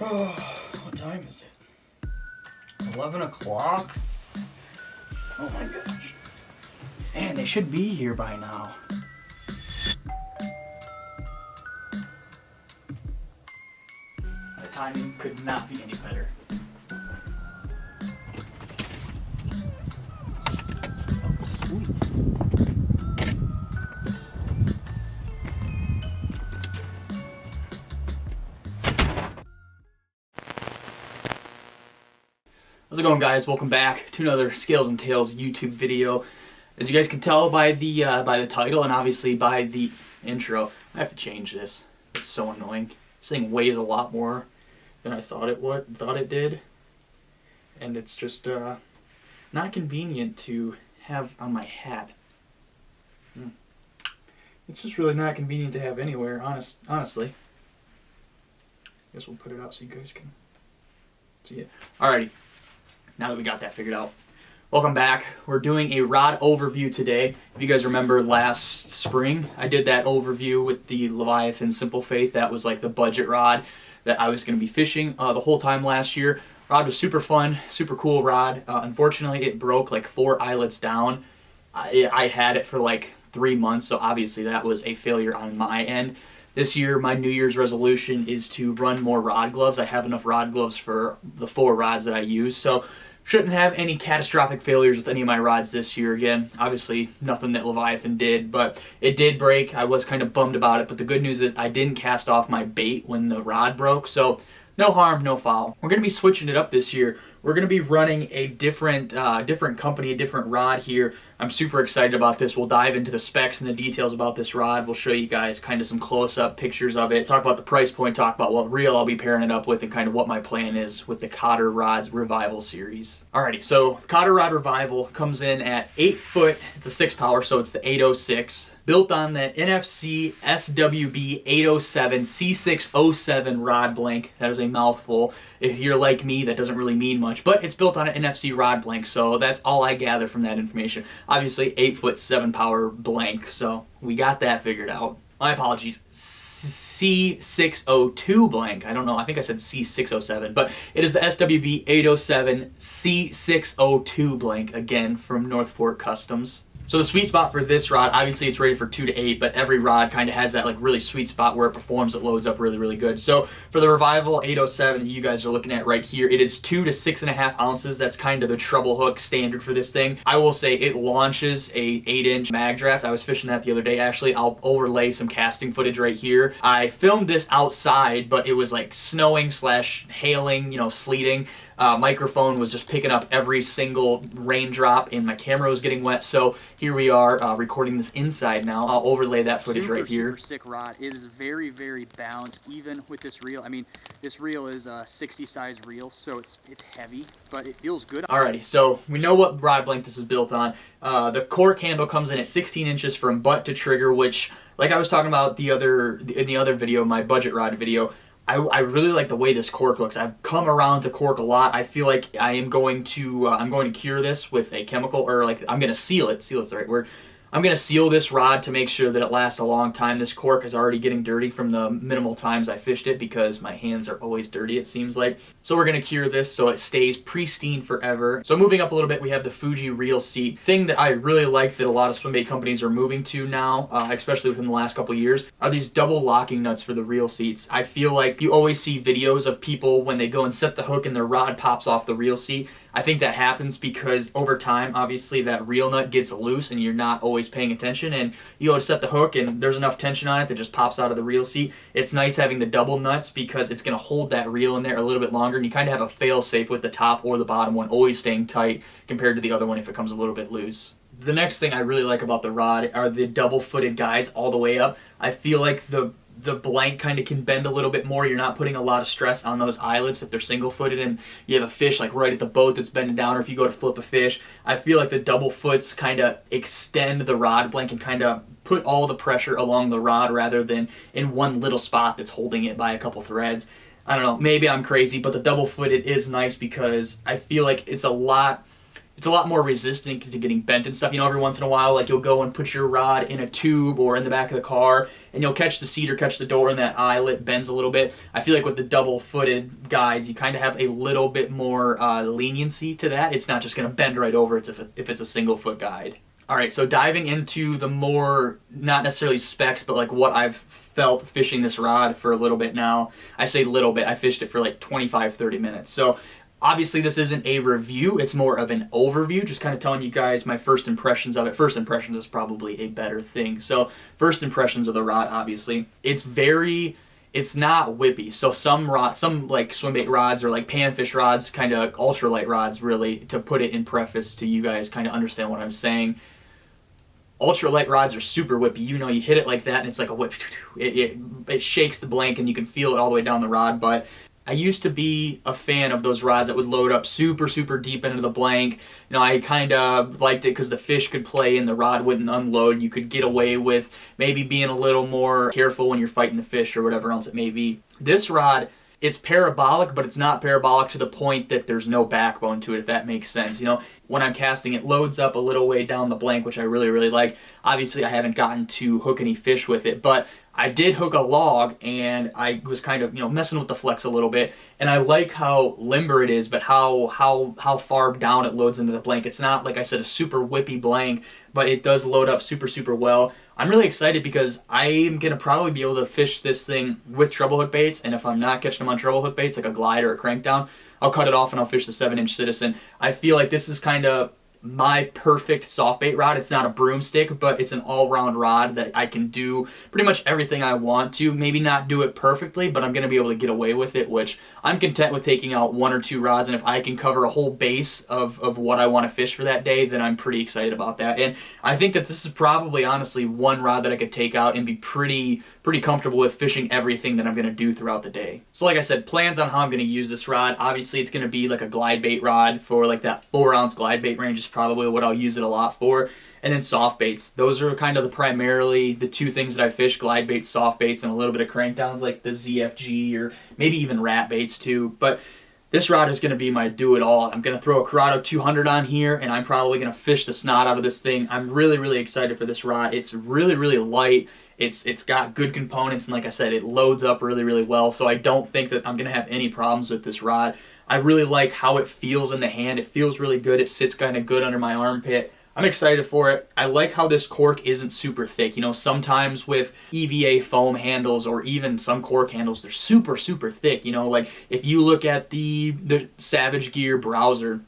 Oh, what time is it? 11 o'clock? Oh my gosh. Man, they should be here by now. The timing could not be any better. Oh, sweet. How's it going, guys? Welcome back to another Scales and Tails YouTube video. As you guys can tell by the title and obviously by the intro, I have to change this. It's so annoying. This thing weighs a lot more than I thought it did, and it's just not convenient to have on my hat. It's just really not convenient to have anywhere, honestly. Guess we'll put it out so you guys can see it. Alrighty. Now that we got that figured out, welcome back. We're doing a rod overview today. If you guys remember last spring, I did that overview with the Leviathan Simple Faith. That was like the budget rod that I was going to be fishing the whole time last year. Rod was super fun, super cool rod. Unfortunately, it broke like 4 eyelets down. I had it for like 3 months, so obviously that was a failure on my end. This year, my New Year's resolution is to run more rod gloves. I have enough rod gloves for the 4 rods that I use, so shouldn't have any catastrophic failures with any of my rods this year. Again, obviously nothing that Leviathan did, but it did break. I was kind of bummed about it, but the good news is I didn't cast off my bait when the rod broke, so no harm, no foul. We're going to be switching it up this year. We're going to be running a different company, a different rod here. I'm super excited about this. We'll dive into the specs and the details about this rod. We'll show you guys kind of some close-up pictures of it, talk about the price point, talk about what reel I'll be pairing it up with, and kind of what my plan is with the Cotter Rods Revival series. Alrighty, so Cotter Rod Revival comes in at 8 foot. It's a 6-power, so it's the 806. Built on the NFC SWB 807 C607 rod blank. That is a mouthful. If you're like me, that doesn't really mean much, but it's built on an NFC rod blank, so that's all I gather from that information. Obviously, 8 foot 7-power blank, so we got that figured out. My apologies, C602 blank. I don't know, I think I said C607, but it is the SWB 807 C602 blank, again, from North Fork Customs. So the sweet spot for this rod, obviously it's rated for 2 to 8, but every rod kind of has that like really sweet spot where it performs, it loads up really, really good. So for the Revival 807 that you guys are looking at right here, it is 2 to 6.5 ounces. That's kind of the treble hook standard for this thing. I will say it launches a 8-inch mag draft. I was fishing that the other day, actually. I'll overlay some casting footage right here. I filmed this outside, but it was like snowing / hailing, sleeting. Microphone was just picking up every single raindrop, and my camera was getting wet, so here we are recording this inside now. I'll overlay that footage right here. Super sick rod. It is very, very balanced, even with this reel. I mean, this reel is a 60 size reel, so it's heavy, but it feels good. Alrighty, so we know what rod blank this is built on. The cork handle comes in at 16 inches from butt to trigger, which, like I was talking about in the other video, my budget rod video, I really like the way this cork looks. I've come around to cork a lot. I feel like I am going to cure this with a chemical, or like I'm going to seal it. Seal is the right word. I'm going to seal this rod to make sure that it lasts a long time. This cork is already getting dirty from the minimal times I fished it because my hands are always dirty, it seems like. So we're going to cure this so it stays pristine forever. So moving up a little bit, we have the Fuji reel seat. Thing that I really like that a lot of swim bait companies are moving to now, especially within the last couple of years, are these double locking nuts for the reel seats. I feel like you always see videos of people when they go and set the hook and their rod pops off the reel seat. I think that happens because over time, obviously, that reel nut gets loose and you're not always paying attention, and you go to set the hook and there's enough tension on it that just pops out of the reel seat. It's nice having the double nuts because it's going to hold that reel in there a little bit longer, and you kind of have a fail-safe with the top or the bottom one always staying tight compared to the other one if it comes a little bit loose. The next thing I really like about the rod are the double-footed guides all the way up. I feel like the blank kind of can bend a little bit more. You're not putting a lot of stress on those eyelets if they're single-footed and you have a fish like right at the boat that's bending down, or if you go to flip a fish. I feel like the double foots kind of extend the rod blank and kind of put all the pressure along the rod rather than in one little spot that's holding it by a couple threads. I don't know, maybe I'm crazy, but the double footed is nice because I feel like it's it's a lot more resistant to getting bent and stuff. You know, every once in a while, like, you'll go and put your rod in a tube or in the back of the car, and you'll catch the seat or catch the door, and that eyelet bends a little bit. I feel like with the double-footed guides, you kind of have a little bit more leniency to that. It's not just going to bend right over it if it's a single-foot guide. All right, so diving into the more, not necessarily specs, but like what I've felt fishing this rod for a little bit now. I say little bit, I fished it for like 25, 30 minutes. So obviously this isn't a review, it's more of an overview, just kind of telling you guys my first impressions of it. First impressions is probably a better thing. So first impressions of the rod, obviously. It's not whippy. So some like swim bait rods or like panfish rods, kind of ultralight rods really, to put it in preface to you guys kind of understand what I'm saying. Ultralight rods are super whippy. You know, you hit it like that and it's like a whip. It shakes the blank and you can feel it all the way down the rod. But I used to be a fan of those rods that would load up super, super deep into the blank. You know, I kind of liked it because the fish could play and the rod wouldn't unload. You could get away with maybe being a little more careful when you're fighting the fish or whatever else it may be. This rod, it's parabolic, but it's not parabolic to the point that there's no backbone to it, if that makes sense. You know, when I'm casting, it loads up a little way down the blank, which I really, really like. Obviously, I haven't gotten to hook any fish with it, but I did hook a log, and I was kind of, you know, messing with the flex a little bit, and I like how limber it is, but how far down it loads into the blank. It's not, like I said, a super whippy blank, but it does load up super, super well. I'm really excited because I'm going to probably be able to fish this thing with treble hook baits, and if I'm not catching them on treble hook baits, like a glide or a crankdown, I'll cut it off and I'll fish the 7-inch Citizen. I feel like this is kind of my perfect soft bait rod. It's not a broomstick, but it's an all-round rod that I can do pretty much everything I want to. Maybe not do it perfectly, but I'm going to be able to get away with it, which I'm content with taking out 1 or 2 rods, and if I can cover a whole base of what I want to fish for that day, then I'm pretty excited about that. And I think that this is probably, honestly, one rod that I could take out and be pretty comfortable with fishing everything that I'm going to do throughout the day. So like I said, plans on how I'm going to use this rod. Obviously, it's going to be like a glide bait rod for like that 4-ounce glide bait range is probably what I'll use it a lot for. And then soft baits. Those are kind of primarily the 2 things that I fish: glide baits, soft baits, and a little bit of crankdowns like the ZFG or maybe even rat baits too. But this rod is going to be my do-it-all. I'm going to throw a Corrado 200 on here, and I'm probably going to fish the snot out of this thing. I'm really, really excited for this rod. It's really, really light. It's got good components, and like I said, it loads up really, really well, so I don't think that I'm going to have any problems with this rod. I really like how it feels in the hand. It feels really good. It sits kind of good under my armpit. I'm excited for it. I like how this cork isn't super thick. You know, sometimes with EVA foam handles or even some cork handles, they're super, super thick. You know, like if you look at the Savage Gear Browser,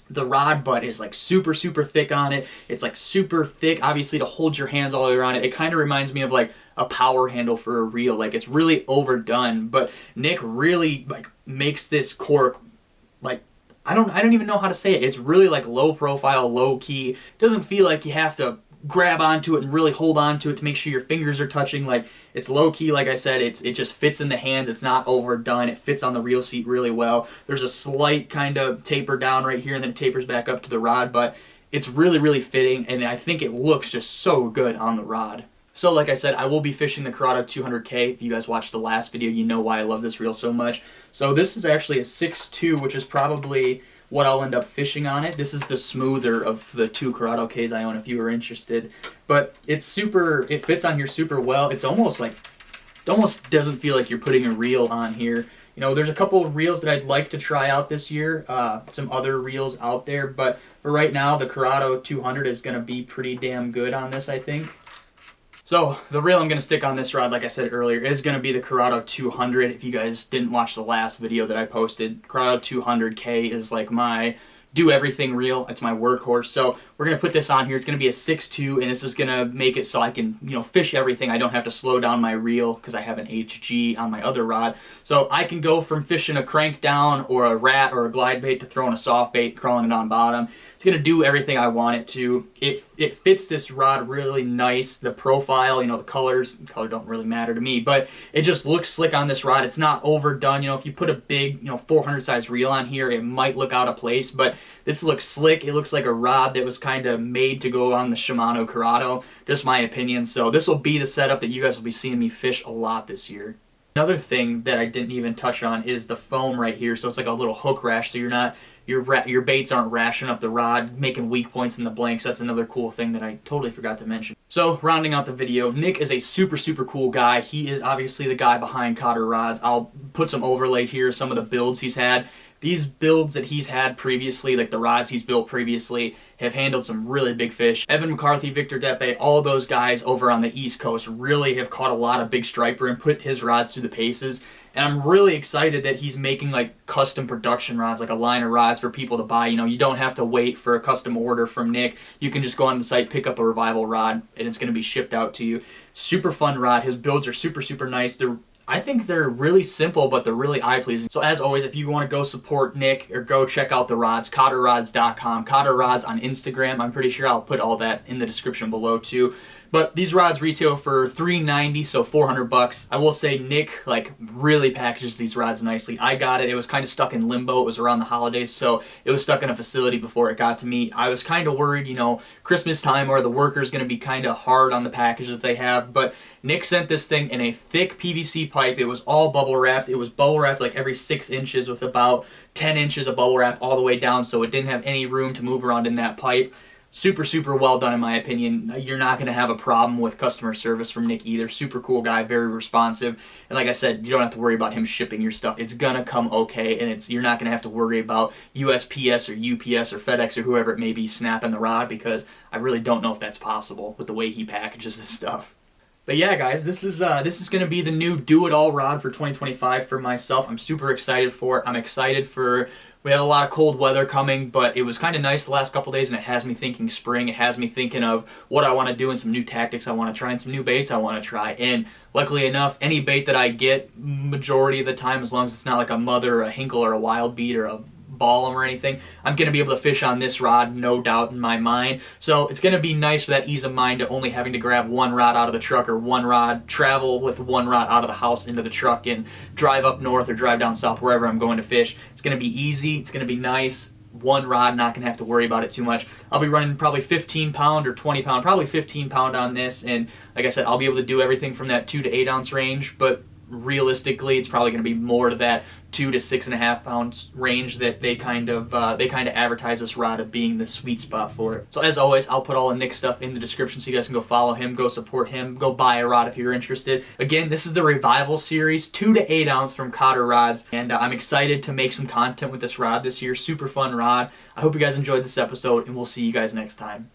the rod butt is like super, super thick on it. It's like super thick, obviously, to hold your hands all the way around it. It kind of reminds me of like a power handle for a reel. Like, it's really overdone, but Nick really like makes this cork like, I don't even know how to say it. It's really like low profile, low key. It doesn't feel like you have to grab onto it and really hold onto it to make sure your fingers are touching. Like, it's low key, like I said. It just fits in the hands. It's not overdone. It fits on the reel seat really well. There's a slight kind of taper down right here, and then it tapers back up to the rod, but it's really, really fitting, and I think it looks just so good on the rod. So like I said, I will be fishing the Corrado 200K. If you guys watched the last video, you know why I love this reel so much. So this is actually a 6.2, which is probably what I'll end up fishing on it. This is the smoother of the 2 Corrado Ks I own, if you were interested. But it fits on here super well. It almost doesn't feel like you're putting a reel on here. You know, there's a couple of reels that I'd like to try out this year, some other reels out there, but for right now, the Corrado 200 is going to be pretty damn good on this, I think. So the reel I'm going to stick on this rod, like I said earlier, is going to be the Corrado 200. If you guys didn't watch the last video that I posted, Corrado 200K is like my do everything reel. It's my workhorse. So we're going to put this on here. It's going to be a 6.2, and this is going to make it so I can, you know, fish everything. I don't have to slow down my reel because I have an HG on my other rod. So I can go from fishing a crank down or a rat or a glide bait to throwing a soft bait, crawling it on bottom. It's going to do everything I want it to. It fits this rod really nice. The profile, you know, the color don't really matter to me, but it just looks slick on this rod. It's not overdone. You know, if you put a big, you know, 400 size reel on here, it might look out of place, but this looks slick. It looks like a rod that was kind of made to go on the Shimano Corrado. Just my opinion. So this will be the setup that you guys will be seeing me fish a lot this year. Another thing that I didn't even touch on is the foam right here. So it's like a little hook rash, so you're not your baits aren't rashing up the rod, making weak points in the blanks. That's another cool thing that I totally forgot to mention. So rounding out the video, Nick is a super, super cool guy. He is obviously the guy behind Cotter Rods. I'll put some overlay here, some of the builds he's had. These builds that he's had previously, like the rods he's built previously, have handled some really big fish. Evan McCarthy, Victor Depe, all those guys over on the East Coast really have caught a lot of big striper and put his rods through the paces. And I'm really excited that he's making like custom production rods, like a line of rods for people to buy. You know, you don't have to wait for a custom order from Nick. You can just go on the site, pick up a Revival rod, and it's going to be shipped out to you. Super fun rod. His builds are super, super nice. I think they're really simple, but they're really eye-pleasing. So as always, if you want to go support Nick or go check out the rods, CotterRods.com, Cotter Rods on Instagram. I'm pretty sure I'll put all that in the description below too. But these rods retail for $390, so $400. I will say Nick like really packages these rods nicely. I got it. It was kind of stuck in limbo. It was around the holidays, so it was stuck in a facility before it got to me. I was kind of worried, you know, Christmas time or the worker's going to be kind of hard on the package that they have, but Nick sent this thing in a thick PVC pipe. It was all bubble wrapped. It was bubble wrapped like every 6 inches with about 10 inches of bubble wrap all the way down, so it didn't have any room to move around in that pipe. Super, super well done in my opinion. You're not going to have a problem with customer service from Nick either. Super cool guy, very responsive. And like I said, you don't have to worry about him shipping your stuff. It's going to come okay, and you're not going to have to worry about USPS or UPS or FedEx or whoever it may be snapping the rod, because I really don't know if that's possible with the way he packages this stuff. But yeah, guys, this is going to be the new do-it-all rod for 2025 for myself. I'm super excited for it. I'm excited for... We have a lot of cold weather coming, but it was kind of nice the last couple days, and it has me thinking spring. It has me thinking of what I want to do and some new tactics I want to try and some new baits I want to try. And luckily enough, any bait that I get, majority of the time, as long as it's not like a mother or a hinkle or a wild beat or a ball or anything, I'm going to be able to fish on this rod, no doubt in my mind. So it's going to be nice for that ease of mind of only having to grab one rod out of the truck or one rod, travel with one rod out of the house into the truck and drive up north or drive down south, wherever I'm going to fish. It's going to be easy. It's going to be nice. One rod, not going to have to worry about it too much. I'll be running probably 15 pound or 20 pound, probably 15 pound on this. And like I said, I'll be able to do everything from that 2 to 8 ounce range, but realistically it's probably going to be more to that 2 to 6.5 pounds range that they kind of advertise this rod of being the sweet spot for it. So as always, I'll put all of Nick's stuff in the description so you guys can go follow him, go support him, go buy a rod if you're interested. Again, this is the Revival series, 2 to 8 ounce from Cotter Rods, and I'm excited to make some content with this rod this year. Super fun rod. I hope you guys enjoyed this episode, and we'll see you guys next time.